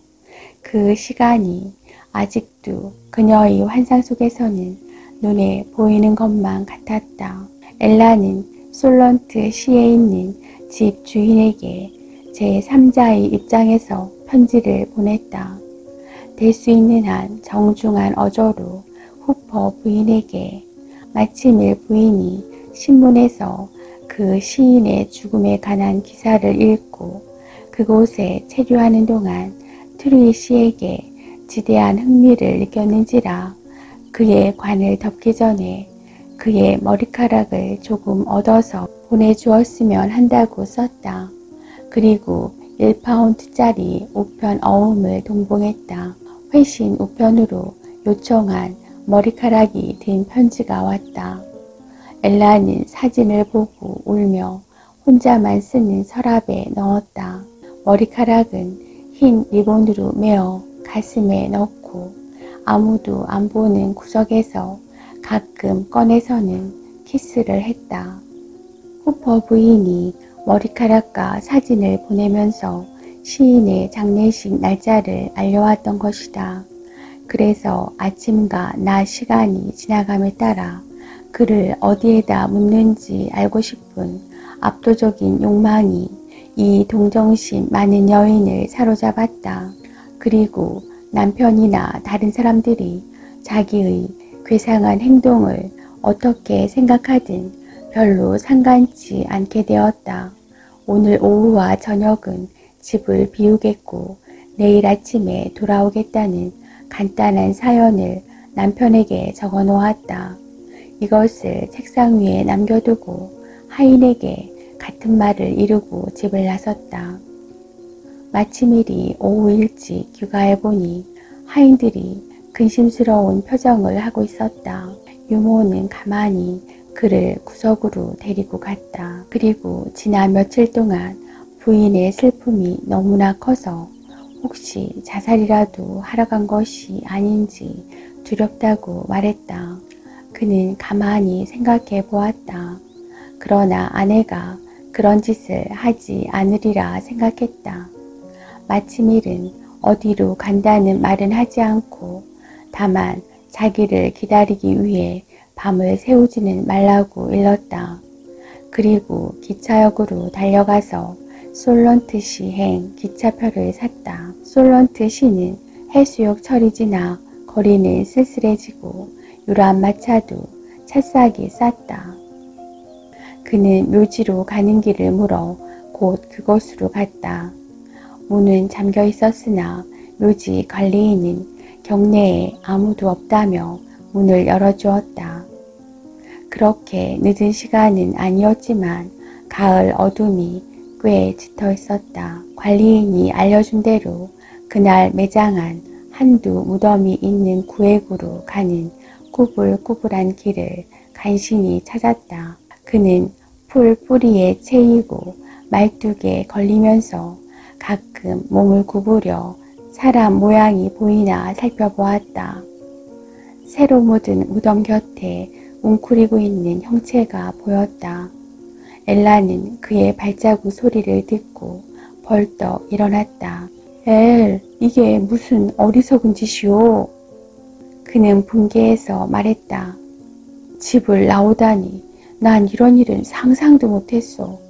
Speaker 1: 그 시간이 아직도 그녀의 환상 속에서는 눈에 보이는 것만 같았다. 엘라는 솔런트 시에 있는 집 주인에게 제3자의 입장에서 편지를 보냈다. 될 수 있는 한 정중한 어조로 후퍼 부인에게. 마침일 부인이 신문에서 그 시인의 죽음에 관한 기사를 읽고 그곳에 체류하는 동안 트루이 씨에게 지대한 흥미를 느꼈는지라 그의 관을 덮기 전에 그의 머리카락을 조금 얻어서 보내주었으면 한다고 썼다. 그리고 1파운드짜리 우편 어음을 동봉했다. 회신 우편으로 요청한 머리카락이 든 편지가 왔다. 엘라는 사진을 보고 울며 혼자만 쓰는 서랍에 넣었다. 머리카락은 흰 리본으로 메어 가슴에 넣고 아무도 안 보는 구석에서 가끔 꺼내서는 키스를 했다. 후퍼 부인이 머리카락과 사진을 보내면서 시인의 장례식 날짜를 알려왔던 것이다. 그래서 아침과 낮 시간이 지나감에 따라 그를 어디에다 묻는지 알고 싶은 압도적인 욕망이 이 동정심 많은 여인을 사로잡았다. 그리고 남편이나 다른 사람들이 자기의 괴상한 행동을 어떻게 생각하든 별로 상관치 않게 되었다. 오늘 오후와 저녁은 집을 비우겠고 내일 아침에 돌아오겠다는 간단한 사연을 남편에게 적어 놓았다. 이것을 책상 위에 남겨두고 하인에게 같은 말을 이루고 집을 나섰다. 마침일이 오후 일찍 귀가해 보니 하인들이 근심스러운 표정을 하고 있었다. 유모는 가만히 그를 구석으로 데리고 갔다. 그리고 지난 며칠 동안 부인의 슬픔이 너무나 커서 혹시 자살이라도 하러 간 것이 아닌지 두렵다고 말했다. 그는 가만히 생각해 보았다. 그러나 아내가 그런 짓을 하지 않으리라 생각했다. 마침일은 어디로 간다는 말은 하지 않고 다만 자기를 기다리기 위해 밤을 새우지는 말라고 일렀다. 그리고 기차역으로 달려가서 솔런트시행 기차표를 샀다. 솔런트시는 해수욕 철이 지나 거리는 쓸쓸해지고 유람 마차도 찰싹이 쌌다. 그는 묘지로 가는 길을 물어 곧 그곳으로 갔다. 문은 잠겨 있었으나 묘지 관리인은 경내에 아무도 없다며 문을 열어주었다. 그렇게 늦은 시간은 아니었지만 가을 어둠이 꽤 짙어 있었다. 관리인이 알려준 대로 그날 매장한 한두 무덤이 있는 구획으로 가는 꾸불꾸불한 길을 간신히 찾았다. 그는 풀 뿌리에 채이고 말뚝에 걸리면서 가끔 몸을 구부려 사람 모양이 보이나 살펴보았다. 새로 묻은 무덤 곁에 웅크리고 있는 형체가 보였다. 엘라는 그의 발자국 소리를 듣고 벌떡 일어났다. 엘, 이게 무슨 어리석은 짓이오? 그는 분개해서 말했다. 집을 나오다니 난 이런 일은 상상도 못했어.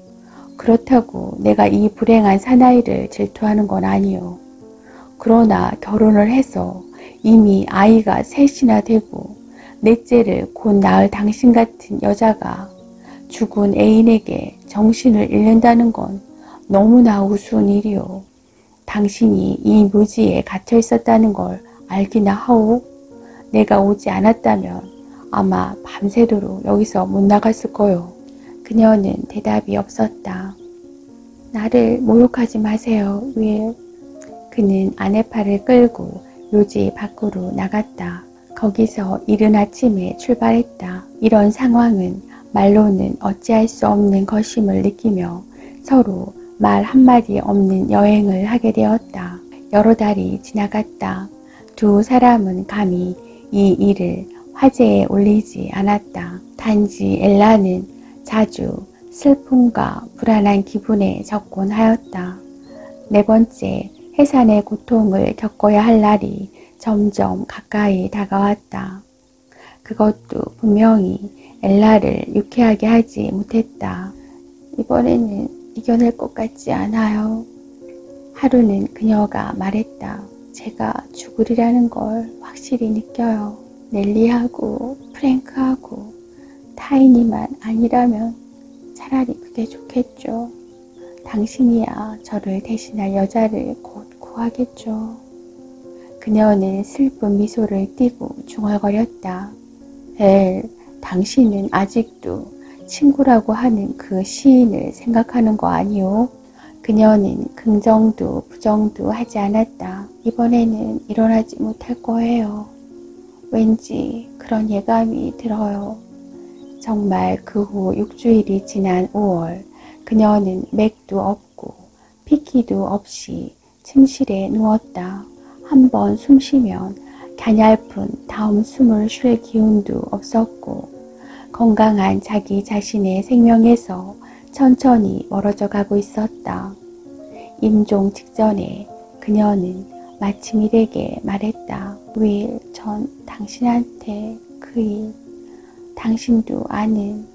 Speaker 1: 그렇다고 내가 이 불행한 사나이를 질투하는 건 아니오. 그러나 결혼을 해서 이미 아이가 셋이나 되고 넷째를 곧 낳을 당신 같은 여자가 죽은 애인에게 정신을 잃는다는 건 너무나 우스운 일이오. 당신이 이 묘지에 갇혀 있었다는 걸 알기나 하오? 내가 오지 않았다면 아마 밤새도록 여기서 못 나갔을 거요. 그녀는 대답이 없었다. 나를 모욕하지 마세요, 윌. 그는 아내팔을 끌고 묘지 밖으로 나갔다. 거기서 이른 아침에 출발했다. 이런 상황은 말로는 어찌할 수 없는 것임을 느끼며 서로 말 한마디 없는 여행을 하게 되었다. 여러 달이 지나갔다. 두 사람은 감히 이 일을 화제에 올리지 않았다. 단지 엘라는 자주 슬픔과 불안한 기분에 접곤 하였다. 네 번째 해산의 고통을 겪어야 할 날이 점점 가까이 다가왔다. 그것도 분명히 엘라를 유쾌하게 하지 못했다. 이번에는 이겨낼 것 같지 않아요. 하루는 그녀가 말했다. 제가 죽으리라는 걸 확실히 느껴요. 넬리하고 프랭크하고 타이니만 아니라면 차라리 그게 좋겠죠. 당신이야 저를 대신할 여자를 곧 구하겠죠. 그녀는 슬픈 미소를 띠고 중얼거렸다. 엘, 당신은 아직도 친구라고 하는 그 시인을 생각하는 거 아니오? 그녀는 긍정도 부정도 하지 않았다. 이번에는 일어나지 못할 거예요. 왠지 그런 예감이 들어요. 정말 그 후 6주일이 지난 5월 그녀는 맥도 없고 피키도 없이 침실에 누웠다. 한번 숨 쉬면 가냘픈 다음 숨을 쉴 기운도 없었고 건강한 자기 자신의 생명에서 천천히 멀어져 가고 있었다. 임종 직전에 그녀는 마침일에게 말했다. 윌, 전 당신한테 그 일, 당신도 아는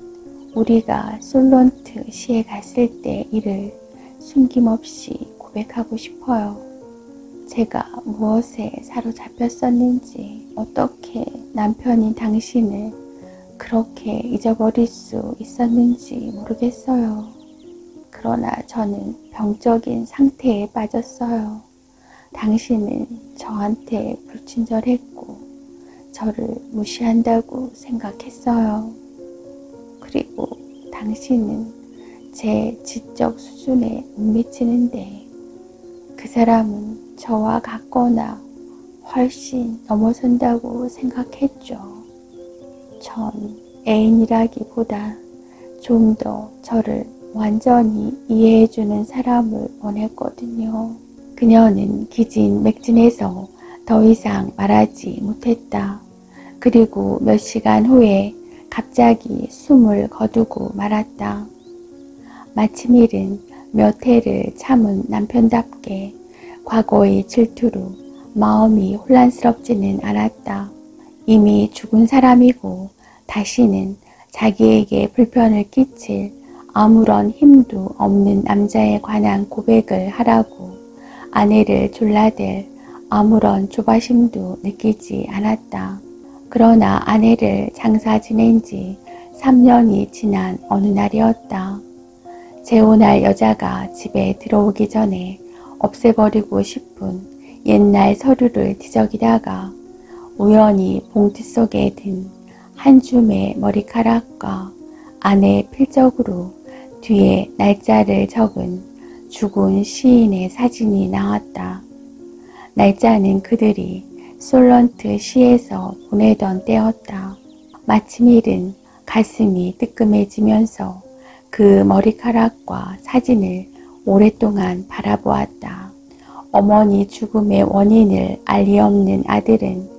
Speaker 1: 우리가 솔론트 시에 갔을 때 일을 숨김없이 고백하고 싶어요. 제가 무엇에 사로잡혔었는지, 어떻게 남편인 당신을 그렇게 잊어버릴 수 있었는지 모르겠어요. 그러나 저는 병적인 상태에 빠졌어요. 당신은 저한테 불친절했고 저를 무시한다고 생각했어요. 그리고 당신은 제 지적 수준에 못 미치는데 그 사람은 저와 같거나 훨씬 넘어선다고 생각했죠. 전 애인이라기보다 좀 더 저를 완전히 이해해주는 사람을 원했거든요. 그녀는 기진 맥진해서 더 이상 말하지 못했다. 그리고 몇 시간 후에 갑자기 숨을 거두고 말았다. 마침 일은 몇 해를 참은 남편답게 과거의 질투로 마음이 혼란스럽지는 않았다. 이미 죽은 사람이고 다시는 자기에게 불편을 끼칠 아무런 힘도 없는 남자에 관한 고백을 하라고 아내를 졸라댈 아무런 조바심도 느끼지 않았다. 그러나 아내를 장사 지낸 지 3년이 지난 어느 날이었다. 재혼할 여자가 집에 들어오기 전에 없애버리고 싶은 옛날 서류를 뒤적이다가 우연히 봉투 속에 든 한 줌의 머리카락과 아내 필적으로 뒤에 날짜를 적은 죽은 시인의 사진이 나왔다. 날짜는 그들이 솔런트 시에서 보내던 때였다. 마침 일은 가슴이 뜨끔해지면서 그 머리카락과 사진을 오랫동안 바라보았다. 어머니 죽음의 원인을 알 리 없는 아들은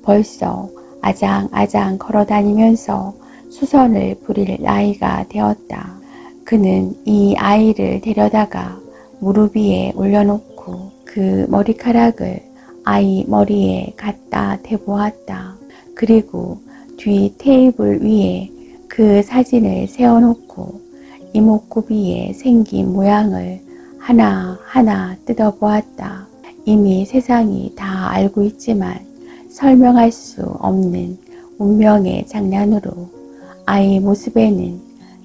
Speaker 1: 벌써 아장아장 걸어다니면서 수선을 부릴 나이가 되었다. 그는 이 아이를 데려다가 무릎 위에 올려놓고 그 머리카락을 아이 머리에 갖다 대보았다. 그리고 뒤 테이블 위에 그 사진을 세워놓고 이목구비에 생긴 모양을 하나하나 뜯어보았다. 이미 세상이 다 알고 있지만 설명할 수 없는 운명의 장난으로 아이 모습에는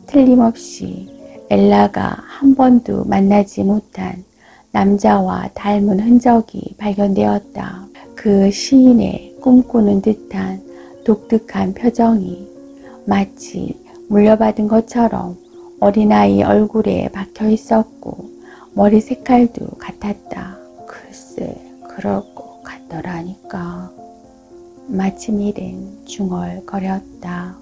Speaker 1: 틀림없이 엘라가 한 번도 만나지 못한 남자와 닮은 흔적이 발견되었다. 그 시인의 꿈꾸는 듯한 독특한 표정이 마치 물려받은 것처럼 어린아이 얼굴에 박혀 있었고 머리 색깔도 같았다. 글쎄, 그럴 것 같더라니까. 마침 일은 중얼거렸다.